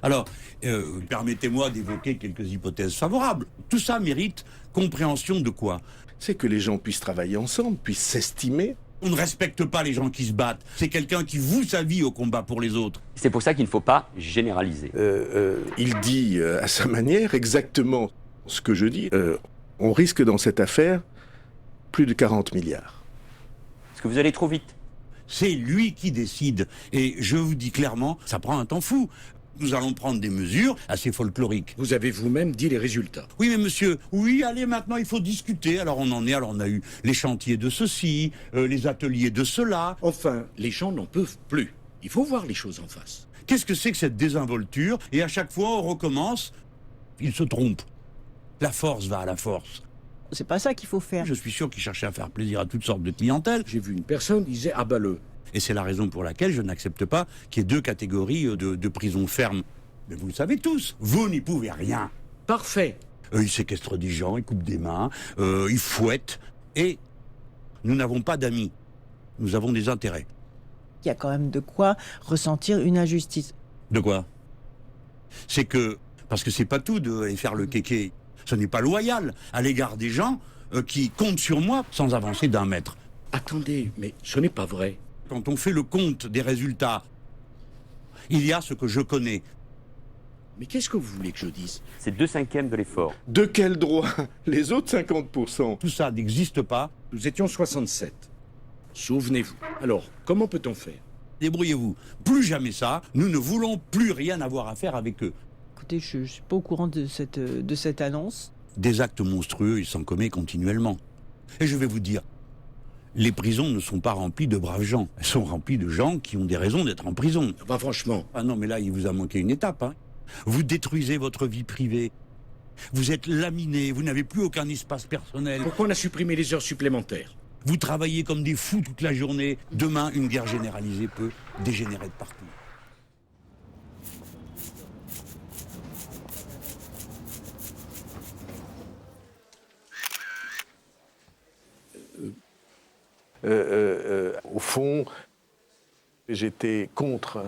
Alors, permettez-moi d'évoquer quelques hypothèses favorables. Tout ça mérite compréhension de quoi? C'est que les gens puissent travailler ensemble, puissent s'estimer. On ne respecte pas les gens qui se battent. C'est quelqu'un qui voue sa vie au combat pour les autres. C'est pour ça qu'il ne faut pas généraliser. Il dit à sa manière exactement ce que je dis. On risque dans cette affaire plus de 40 milliards. Parce que vous allez trop vite. C'est lui qui décide. Et je vous dis clairement, ça prend un temps fou. Nous allons prendre des mesures assez folkloriques. Vous avez vous-même dit les résultats. Oui, mais monsieur, oui, allez, maintenant, il faut discuter. Alors, on en est, alors on a eu les chantiers de ceci, les ateliers de cela. Enfin, les gens n'en peuvent plus. Il faut voir les choses en face. Qu'est-ce que c'est que cette désinvolture? Et à chaque fois, on recommence. Il se trompe. La force va à la force. C'est pas ça qu'il faut faire. Je suis sûr qu'il cherchait à faire plaisir à toutes sortes de clientèles. J'ai vu une personne qui disait « abat-le ». Et c'est la raison pour laquelle je n'accepte pas qu'il y ait deux catégories de prisons fermes. Mais vous le savez tous, vous n'y pouvez rien. Parfait. Ils séquestrent des gens, ils coupent des mains, ils fouettent. Et nous n'avons pas d'amis. Nous avons des intérêts. Il y a quand même de quoi ressentir une injustice. De quoi? C'est que, parce que c'est pas tout d'aller faire le kéké. Ce n'est pas loyal à l'égard des gens qui comptent sur moi sans avancer d'un mètre. Attendez, mais ce n'est pas vrai. Quand on fait le compte des résultats, il y a ce que je connais. Mais qu'est-ce que vous voulez que je dise? C'est 2/5 de l'effort. De quel droit? Les autres 50%. Tout ça n'existe pas. Nous étions 67. Souvenez-vous. Alors, comment peut-on faire? Débrouillez-vous. Plus jamais ça. Nous ne voulons plus rien avoir à faire avec eux. Écoutez, je suis pas au courant de cette annonce. Des actes monstrueux, il s'en commet continuellement. Et je vais vous dire, les prisons ne sont pas remplies de braves gens. Elles sont remplies de gens qui ont des raisons d'être en prison. Enfin, franchement. Ah non, mais là, il vous a manqué une étape. Hein. Vous détruisez votre vie privée. Vous êtes laminé, vous n'avez plus aucun espace personnel. Pourquoi on a supprimé les heures supplémentaires? Vous travaillez comme des fous toute la journée. Demain, une guerre généralisée peut dégénérer de partout. Au fond, j'étais contre